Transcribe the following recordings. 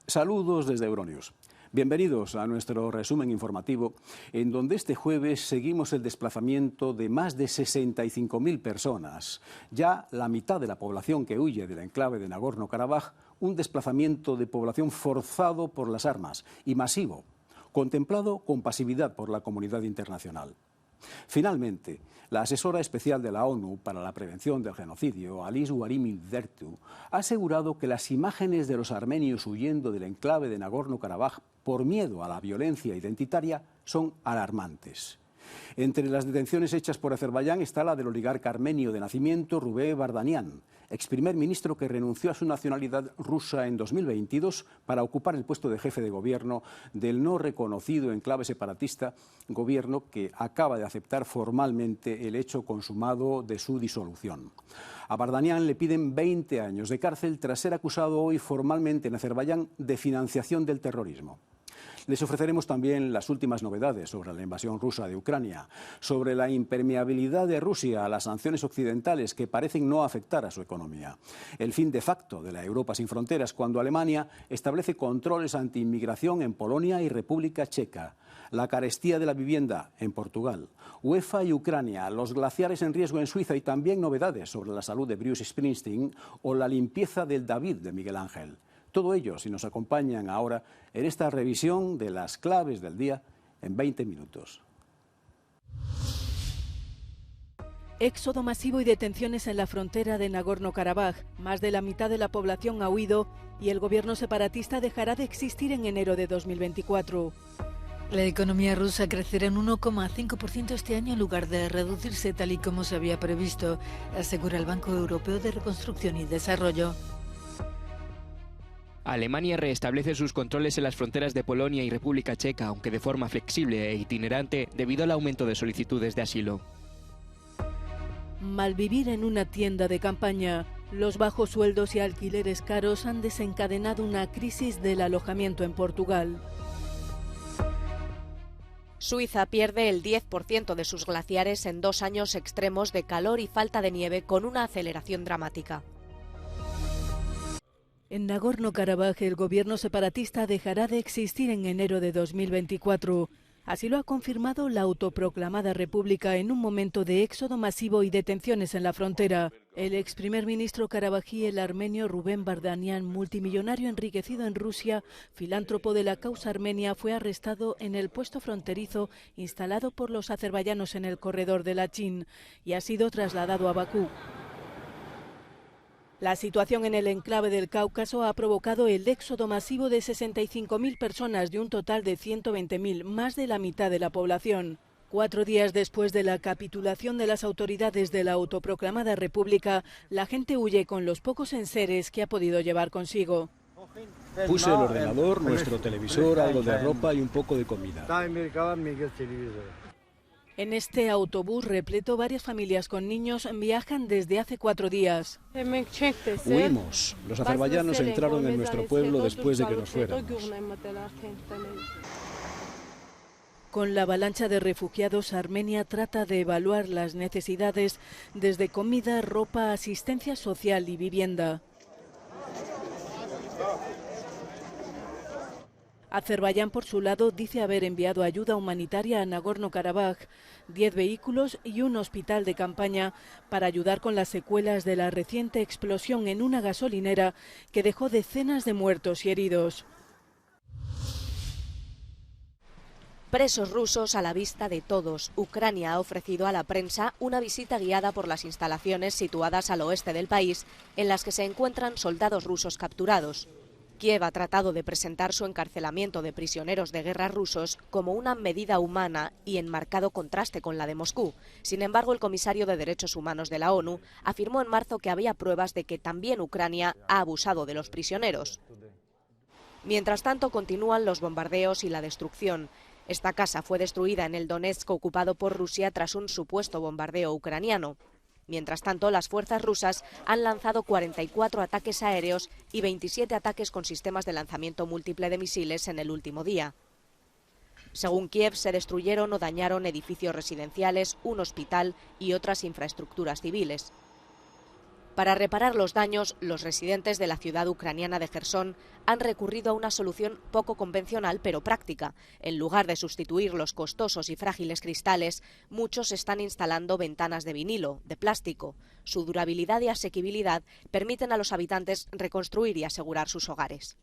Saludos desde Euronews. Bienvenidos a nuestro resumen informativo, en donde este jueves seguimos el desplazamiento de más de 65.000 personas, ya la mitad de la población que huye del enclave de Nagorno-Karabaj, un desplazamiento de población forzado por las armas y masivo, contemplado con pasividad por la comunidad internacional. Finalmente, la asesora especial de la ONU para la prevención del genocidio, Alice Guarimi-Dertu, ha asegurado que las imágenes de los armenios huyendo del enclave de Nagorno-Karabaj por miedo a la violencia identitaria son alarmantes. Entre las detenciones hechas por Azerbaiyán está la del oligarca armenio de nacimiento Rubén Bardanian, ex primer ministro que renunció a su nacionalidad rusa en 2022 para ocupar el puesto de jefe de gobierno del no reconocido enclave separatista, gobierno que acaba de aceptar formalmente el hecho consumado de su disolución. A Bardanian le piden 20 años de cárcel tras ser acusado hoy formalmente en Azerbaiyán de financiación del terrorismo. Les ofreceremos también las últimas novedades sobre la invasión rusa de Ucrania, sobre la impermeabilidad de Rusia a las sanciones occidentales que parecen no afectar a su economía, el fin de facto de la Europa sin fronteras cuando Alemania establece controles antiinmigración en Polonia y República Checa, la carestía de la vivienda en Portugal, UEFA y Ucrania, los glaciares en riesgo en Suiza y también novedades sobre la salud de Bruce Springsteen o la limpieza del David de Miguel Ángel. Todo ello si nos acompañan ahora en esta revisión de las claves del día en 20 minutos. Éxodo masivo y detenciones en la frontera de Nagorno-Karabaj. Más de la mitad de la población ha huido y el gobierno separatista dejará de existir en enero de 2024. La economía rusa crecerá en 1,5% este año en lugar de reducirse tal y como se había previsto, asegura el Banco Europeo de Reconstrucción y Desarrollo. Alemania restablece sus controles en las fronteras de Polonia y República Checa, aunque de forma flexible e itinerante debido al aumento de solicitudes de asilo. Malvivir en una tienda de campaña. Los bajos sueldos y alquileres caros han desencadenado una crisis del alojamiento en Portugal. Suiza pierde el 10% de sus glaciares en 2 años extremos de calor y falta de nieve con una aceleración dramática. En Nagorno-Karabaj, el gobierno separatista dejará de existir en enero de 2024. Así lo ha confirmado la autoproclamada república en un momento de éxodo masivo y detenciones en la frontera. El ex primer ministro karabají, el armenio Rubén Bardanian, multimillonario enriquecido en Rusia, filántropo de la causa armenia, fue arrestado en el puesto fronterizo instalado por los azerbaiyanos en el corredor de Lachin y ha sido trasladado a Bakú. La situación en el enclave del Cáucaso ha provocado el éxodo masivo de 65.000 personas de un total de 120.000, más de la mitad de la población. 4 días después de la capitulación de las autoridades de la autoproclamada república, la gente huye con los pocos enseres que ha podido llevar consigo. Puse el ordenador, nuestro televisor, algo de ropa y un poco de comida. En este autobús repleto, varias familias con niños viajan desde hace 4 días. Huimos. Los azerbaiyanos entraron en nuestro pueblo después de que nos fuéramos. Con la avalancha de refugiados, Armenia trata de evaluar las necesidades desde comida, ropa, asistencia social y vivienda. Azerbaiyán, por su lado, dice haber enviado ayuda humanitaria a Nagorno-Karabaj, 10 vehículos y un hospital de campaña para ayudar con las secuelas de la reciente explosión en una gasolinera que dejó decenas de muertos y heridos. Presos rusos a la vista de todos. Ucrania ha ofrecido a la prensa una visita guiada por las instalaciones situadas al oeste del país, en las que se encuentran soldados rusos capturados. Kiev ha tratado de presentar su encarcelamiento de prisioneros de guerra rusos como una medida humana y en marcado contraste con la de Moscú. Sin embargo, el comisario de Derechos Humanos de la ONU afirmó en marzo que había pruebas de que también Ucrania ha abusado de los prisioneros. Mientras tanto, continúan los bombardeos y la destrucción. Esta casa fue destruida en el Donetsk ocupado por Rusia tras un supuesto bombardeo ucraniano. Mientras tanto, las fuerzas rusas han lanzado 44 ataques aéreos y 27 ataques con sistemas de lanzamiento múltiple de misiles en el último día. Según Kiev, se destruyeron o dañaron edificios residenciales, un hospital y otras infraestructuras civiles. Para reparar los daños, los residentes de la ciudad ucraniana de Jersón han recurrido a una solución poco convencional pero práctica. En lugar de sustituir los costosos y frágiles cristales, muchos están instalando ventanas de vinilo, de plástico. Su durabilidad y asequibilidad permiten a los habitantes reconstruir y asegurar sus hogares.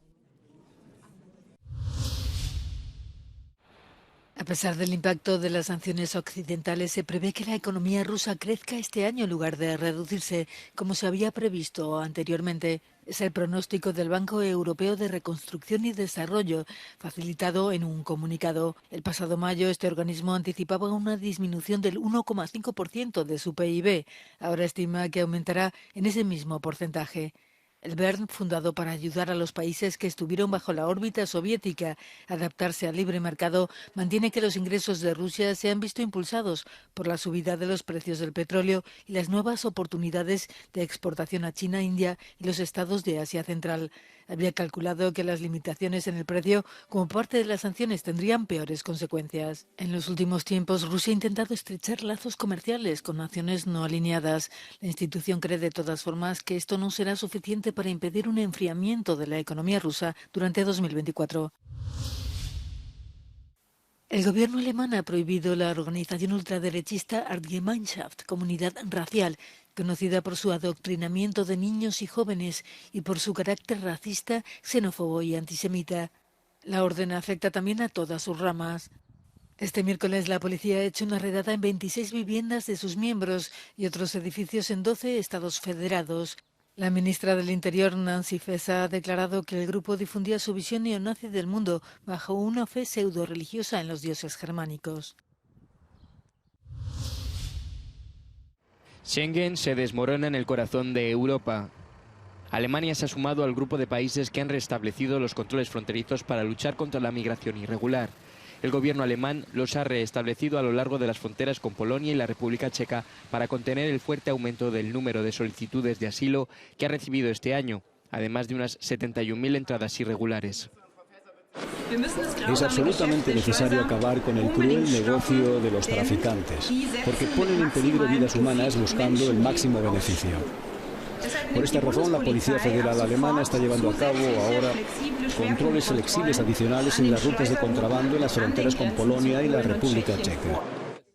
A pesar del impacto de las sanciones occidentales, se prevé que la economía rusa crezca este año en lugar de reducirse, como se había previsto anteriormente. Es el pronóstico del Banco Europeo de Reconstrucción y Desarrollo, facilitado en un comunicado. El pasado mayo, este organismo anticipaba una disminución del 1,5% de su PIB. Ahora estima que aumentará en ese mismo porcentaje. El BERN, fundado para ayudar a los países que estuvieron bajo la órbita soviética a adaptarse al libre mercado, mantiene que los ingresos de Rusia se han visto impulsados por la subida de los precios del petróleo y las nuevas oportunidades de exportación a China, India y los estados de Asia Central. Había calculado que las limitaciones en el precio como parte de las sanciones tendrían peores consecuencias. En los últimos tiempos, Rusia ha intentado estrechar lazos comerciales con naciones no alineadas. La institución cree de todas formas que esto no será suficiente para impedir un enfriamiento de la economía rusa durante 2024. El gobierno alemán ha prohibido la organización ultraderechista Artgemeinschaft, comunidad racial, conocida por su adoctrinamiento de niños y jóvenes y por su carácter racista, xenófobo y antisemita. La orden afecta también a todas sus ramas. Este miércoles la policía ha hecho una redada en 26 viviendas de sus miembros y otros edificios en 12 estados federados. La ministra del Interior, Nancy Faeser, ha declarado que el grupo difundía su visión neonazi del mundo bajo una fe pseudo-religiosa en los dioses germánicos. Schengen se desmorona en el corazón de Europa. Alemania se ha sumado al grupo de países que han restablecido los controles fronterizos para luchar contra la migración irregular. El gobierno alemán los ha restablecido a lo largo de las fronteras con Polonia y la República Checa para contener el fuerte aumento del número de solicitudes de asilo que ha recibido este año, además de unas 71.000 entradas irregulares. Es absolutamente necesario acabar con el cruel negocio de los traficantes, porque ponen en peligro vidas humanas buscando el máximo beneficio. Por esta razón, la Policía Federal Alemana está llevando a cabo ahora controles flexibles adicionales en las rutas de contrabando en las fronteras con Polonia y la República Checa.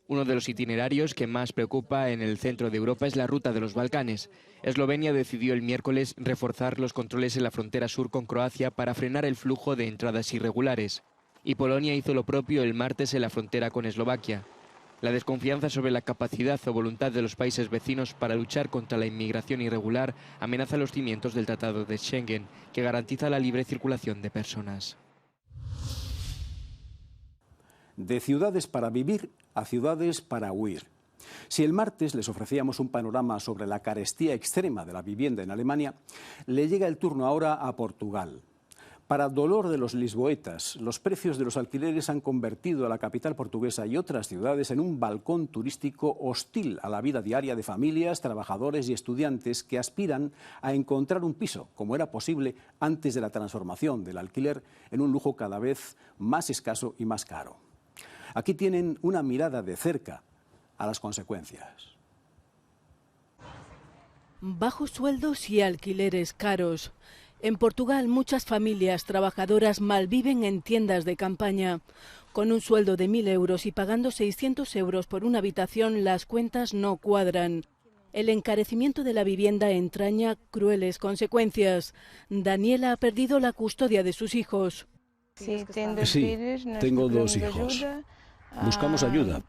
Uno de los itinerarios que más preocupa en el centro de Europa es la ruta de los Balcanes. Eslovenia decidió el miércoles reforzar los controles en la frontera sur con Croacia para frenar el flujo de entradas irregulares. Y Polonia hizo lo propio el martes en la frontera con Eslovaquia. La desconfianza sobre la capacidad o voluntad de los países vecinos para luchar contra la inmigración irregular amenaza los cimientos del Tratado de Schengen, que garantiza la libre circulación de personas. De ciudades para vivir a ciudades para huir. Si el martes les ofrecíamos un panorama sobre la carestía extrema de la vivienda en Alemania, le llega el turno ahora a Portugal. Para dolor de los lisboetas, los precios de los alquileres han convertido a la capital portuguesa y otras ciudades en un balcón turístico hostil a la vida diaria de familias, trabajadores y estudiantes que aspiran a encontrar un piso, como era posible antes de la transformación del alquiler en un lujo cada vez más escaso y más caro. Aquí tienen una mirada de cerca a las consecuencias. Bajos sueldos y alquileres caros. En Portugal, muchas familias trabajadoras malviven en tiendas de campaña. Con un sueldo de 1.000 euros y pagando 600 euros por una habitación, las cuentas no cuadran. El encarecimiento de la vivienda entraña crueles consecuencias. Daniela ha perdido la custodia de sus hijos. Sí, tengo 2 hijos. Buscamos ayuda,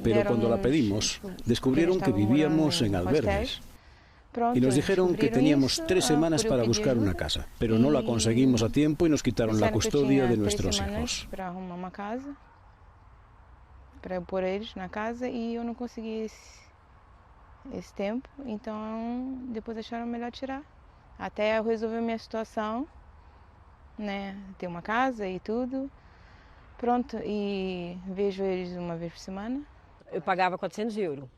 pero cuando la pedimos, descubrieron que vivíamos en albergues. Y nos dijeron que teníamos 3 semanas para buscar una casa, pero no la conseguimos a tiempo y nos quitaron la custodia de nuestros hijos. Para pôr eles na casa e eu não consegui esse tempo, então depois acharam melhor tirar. Até eu resolver minha situação, né, ter uma casa e tudo. Pronto, e vejo eles uma vez por semana. Eu pagava 400 euros.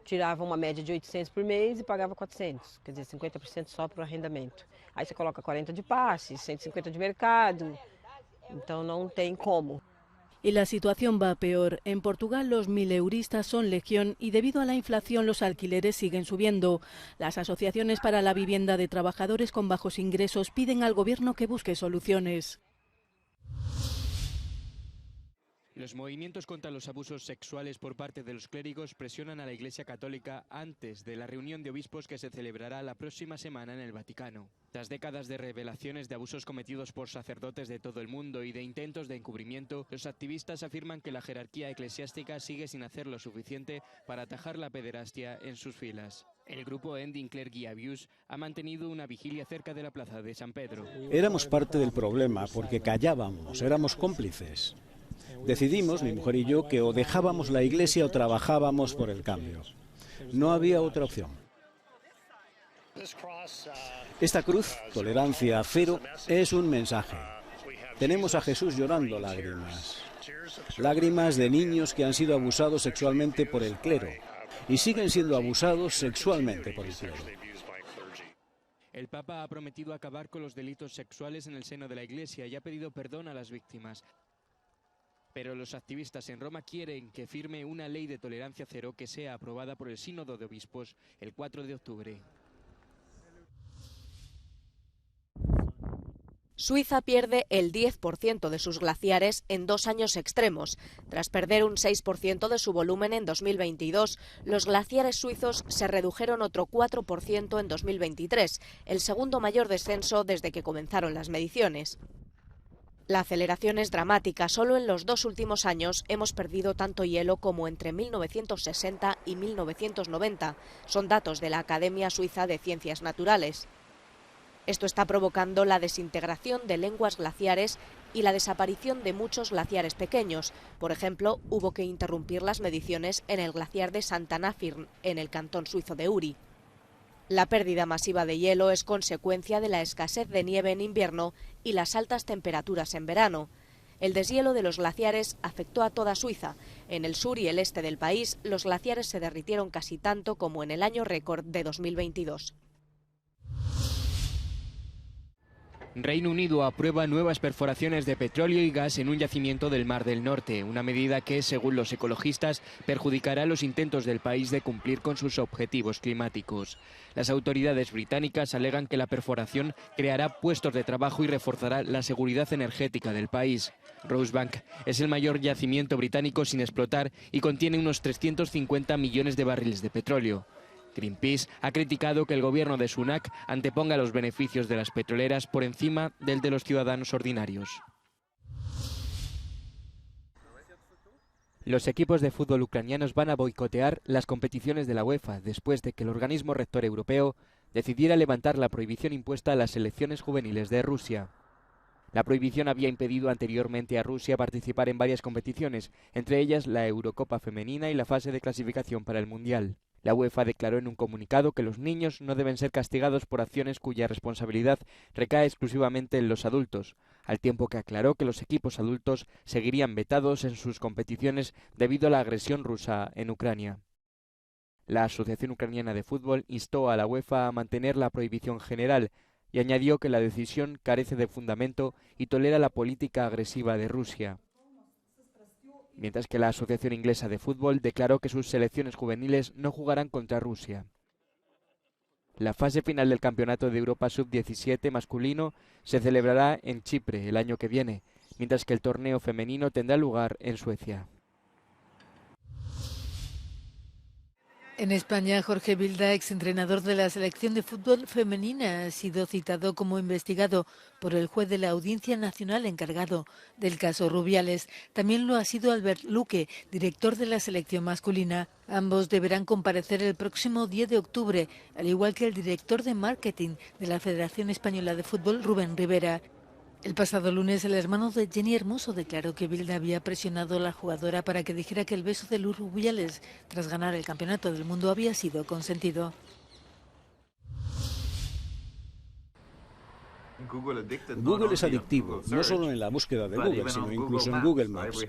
Tirava uma média de 800 por mês e pagava 400, quer dizer, 50% só para o arrendamento. Aí você coloca 40 de passe, 150 de mercado, então não tem como. Y la situación va a peor. En Portugal los mileuristas son legión y debido a la inflación los alquileres siguen subiendo. Las asociaciones para la vivienda de trabajadores con bajos ingresos piden al gobierno que busque soluciones. Los movimientos contra los abusos sexuales por parte de los clérigos presionan a la Iglesia Católica antes de la reunión de obispos que se celebrará la próxima semana en el Vaticano. Tras décadas de revelaciones de abusos cometidos por sacerdotes de todo el mundo y de intentos de encubrimiento, los activistas afirman que la jerarquía eclesiástica sigue sin hacer lo suficiente para atajar la pederastia en sus filas. El grupo Ending Clergy Abuse ha mantenido una vigilia cerca de la plaza de San Pedro. Éramos parte del problema porque callábamos, éramos cómplices. Decidimos, mi mujer y yo, que o dejábamos la iglesia o trabajábamos por el cambio. No había otra opción. Esta cruz, tolerancia cero, es un mensaje. Tenemos a Jesús llorando lágrimas. Lágrimas de niños que han sido abusados sexualmente por el clero y siguen siendo abusados sexualmente por el clero. El Papa ha prometido acabar con los delitos sexuales en el seno de la Iglesia y ha pedido perdón a las víctimas. Pero los activistas en Roma quieren que firme una ley de tolerancia cero que sea aprobada por el Sínodo de Obispos el 4 de octubre. Suiza pierde el 10% de sus glaciares en 2 años extremos. Tras perder un 6% de su volumen en 2022, los glaciares suizos se redujeron otro 4% en 2023, el segundo mayor descenso desde que comenzaron las mediciones. La aceleración es dramática. Solo en los 2 últimos años hemos perdido tanto hielo como entre 1960 y 1990. Son datos de la Academia Suiza de Ciencias Naturales. Esto está provocando la desintegración de lenguas glaciares y la desaparición de muchos glaciares pequeños. Por ejemplo, hubo que interrumpir las mediciones en el glaciar de Santa-Nafirn, en el cantón suizo de Uri. La pérdida masiva de hielo es consecuencia de la escasez de nieve en invierno y las altas temperaturas en verano. El deshielo de los glaciares afectó a toda Suiza. En el sur y el este del país, los glaciares se derritieron casi tanto como en el año récord de 2022. Reino Unido aprueba nuevas perforaciones de petróleo y gas en un yacimiento del Mar del Norte, una medida que, según los ecologistas, perjudicará los intentos del país de cumplir con sus objetivos climáticos. Las autoridades británicas alegan que la perforación creará puestos de trabajo y reforzará la seguridad energética del país. Rosebank es el mayor yacimiento británico sin explotar y contiene unos 350 millones de barriles de petróleo. Greenpeace ha criticado que el gobierno de Sunak anteponga los beneficios de las petroleras por encima del de los ciudadanos ordinarios. Los equipos de fútbol ucranianos van a boicotear las competiciones de la UEFA después de que el organismo rector europeo decidiera levantar la prohibición impuesta a las selecciones juveniles de Rusia. La prohibición había impedido anteriormente a Rusia participar en varias competiciones, entre ellas la Eurocopa femenina y la fase de clasificación para el Mundial. La UEFA declaró en un comunicado que los niños no deben ser castigados por acciones cuya responsabilidad recae exclusivamente en los adultos, al tiempo que aclaró que los equipos adultos seguirían vetados en sus competiciones debido a la agresión rusa en Ucrania. La Asociación Ucraniana de Fútbol instó a la UEFA a mantener la prohibición general y añadió que la decisión carece de fundamento y tolera la política agresiva de Rusia. Mientras que la Asociación Inglesa de Fútbol declaró que sus selecciones juveniles no jugarán contra Rusia. La fase final del Campeonato de Europa Sub-17 masculino se celebrará en Chipre el año que viene, mientras que el torneo femenino tendrá lugar en Suecia. En España, Jorge Vilda, exentrenador de la selección de fútbol femenina, ha sido citado como investigado por el juez de la Audiencia Nacional encargado del caso Rubiales. También lo ha sido Albert Luque, director de la selección masculina. Ambos deberán comparecer el próximo 10 de octubre, al igual que el director de marketing de la Federación Española de Fútbol, Rubén Rivera. El pasado lunes, el hermano de Jenny Hermoso declaró que Vilda había presionado a la jugadora para que dijera que el beso de Luz Rubiales tras ganar el Campeonato del Mundo había sido consentido. Google es adictivo, no solo en la búsqueda de Google, sino incluso en Google Maps.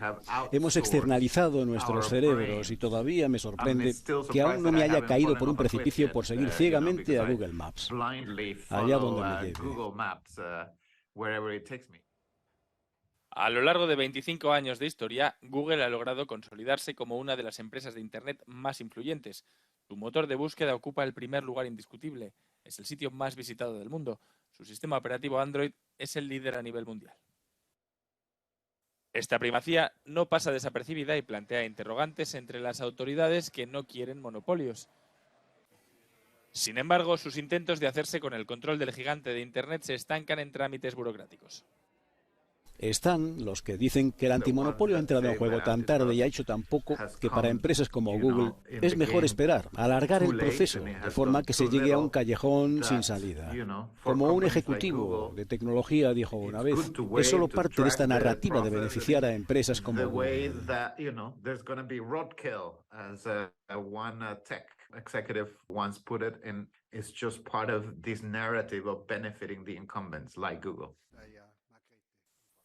Hemos externalizado nuestros cerebros y todavía me sorprende que aún no me haya caído por un precipicio por seguir ciegamente a Google Maps, allá donde me lleve. A lo largo de 25 años de historia, Google ha logrado consolidarse como una de las empresas de Internet más influyentes. Su motor de búsqueda ocupa el primer lugar indiscutible. Es el sitio más visitado del mundo. Su sistema operativo Android es el líder a nivel mundial. Esta primacía no pasa desapercibida y plantea interrogantes entre las autoridades que no quieren monopolios. Sin embargo, sus intentos de hacerse con el control del gigante de Internet se estancan en trámites burocráticos. Están los que dicen que el antimonopolio ha entrado en juego tan tarde y ha hecho tan poco que para empresas como Google es mejor esperar, alargar el proceso, de forma que se llegue a un callejón sin salida. Como un ejecutivo de tecnología dijo una vez, es solo parte de esta narrativa de beneficiar a empresas como Google. Executive once put it, and it's just part of this narrative of benefiting the incumbents like Google.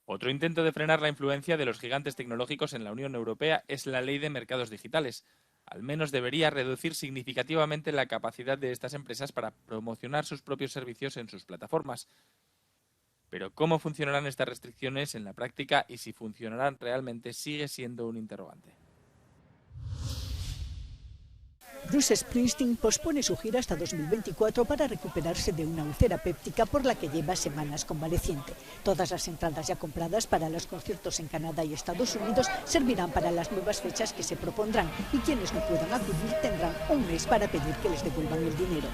Otro intento de frenar la influencia de los gigantes tecnológicos en la Unión Europea es la Ley de Mercados Digitales. Al menos debería reducir significativamente la capacidad de estas empresas para promocionar sus propios servicios en sus plataformas. Pero ¿cómo funcionarán estas restricciones en la práctica y si funcionarán realmente sigue siendo un interrogante? Bruce Springsteen pospone su gira hasta 2024 para recuperarse de una úlcera péptica por la que lleva semanas convaleciente. Todas las entradas ya compradas para los conciertos en Canadá y Estados Unidos servirán para las nuevas fechas que se propondrán y quienes no puedan acudir tendrán un mes para pedir que les devuelvan el dinero.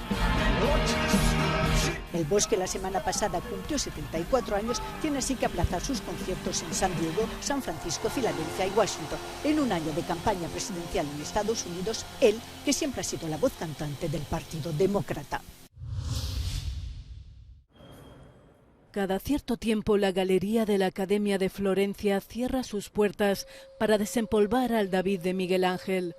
El Bosque la semana pasada cumplió 74 años, tiene así que aplazar sus conciertos en San Diego, San Francisco, Filadelfia y Washington. En un año de campaña presidencial en Estados Unidos, él, que siempre ha sido la voz cantante del Partido Demócrata. Cada cierto tiempo la Galería de la Academia de Florencia cierra sus puertas para desempolvar al David de Miguel Ángel.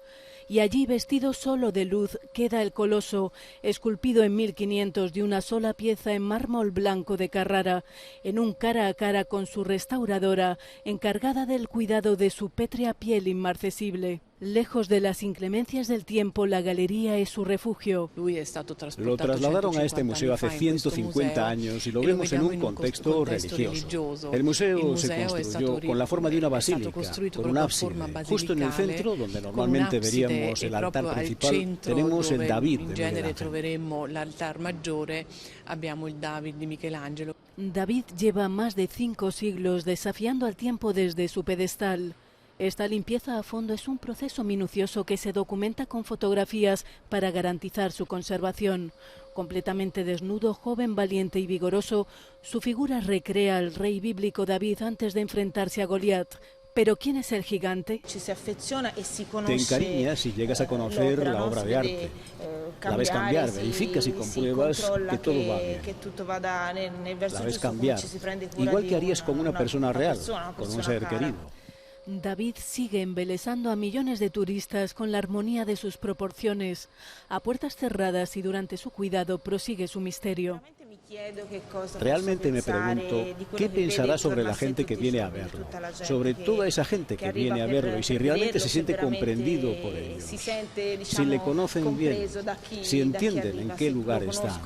Y allí, vestido solo de luz, queda el coloso, esculpido en 1500 de una sola pieza en mármol blanco de Carrara, en un cara a cara con su restauradora, encargada del cuidado de su pétrea piel inmarcesible. Lejos de las inclemencias del tiempo, la galería es su refugio. Lo trasladaron a este museo hace 150 años y lo vemos en un contexto religioso. El museo se construyó con la forma de una basílica, con un ábside. Justo en el centro, donde normalmente veríamos el altar principal, tenemos el David de Miguel Ángel. David lleva más de 5 siglos desafiando al tiempo desde su pedestal. Esta limpieza a fondo es un proceso minucioso que se documenta con fotografías para garantizar su conservación. Completamente desnudo, joven, valiente y vigoroso, su figura recrea al rey bíblico David antes de enfrentarse a Goliat. ¿Pero quién es el gigante? Te encariñas si llegas a conocer la obra de arte. La ves cambiar, verificas y compruebas que todo va bien. La ves cambiar, igual que harías con una persona real, con un ser querido. David sigue embelesando a millones de turistas con la armonía de sus proporciones. A puertas cerradas y durante su cuidado prosigue su misterio. Realmente me pregunto qué pensará sobre la gente que viene a verlo, sobre toda esa gente que viene a verlo y si realmente se siente comprendido por ellos, si le conocen bien, si entienden en qué lugar están.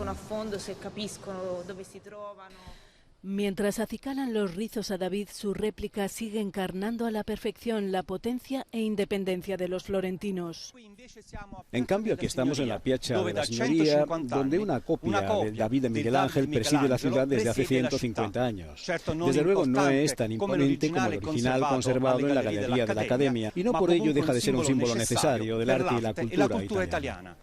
Mientras acicalan los rizos a David, su réplica sigue encarnando a la perfección la potencia e independencia de los florentinos. En cambio, aquí estamos en la Piazza de la Signoria, donde una copia del David de Miguel Ángel preside la ciudad desde hace 150 años. Desde luego no es tan imponente como el original conservado en la Galería de la Academia, y no por ello deja de ser un símbolo necesario del arte y la cultura italiana.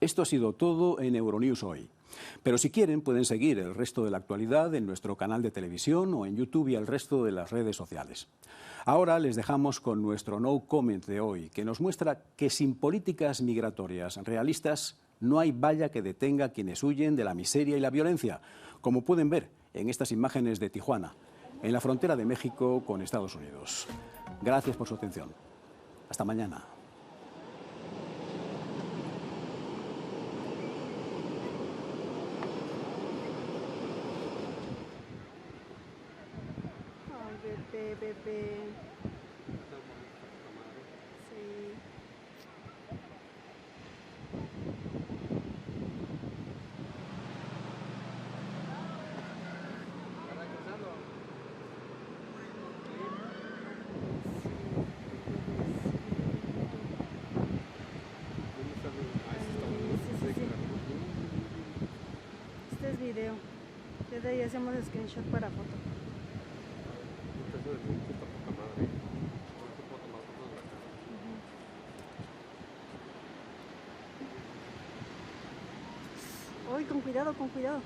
Esto ha sido todo en Euronews hoy. Pero si quieren pueden seguir el resto de la actualidad en nuestro canal de televisión o en YouTube y el resto de las redes sociales. Ahora les dejamos con nuestro No Comment de hoy, que nos muestra que sin políticas migratorias realistas no hay valla que detenga a quienes huyen de la miseria y la violencia, como pueden ver en estas imágenes de Tijuana, en la frontera de México con Estados Unidos. Gracias por su atención. Hasta mañana. Bebé. Sí. video. Desde ahí hacemos screenshot para foto. Uy, con cuidado, con cuidado.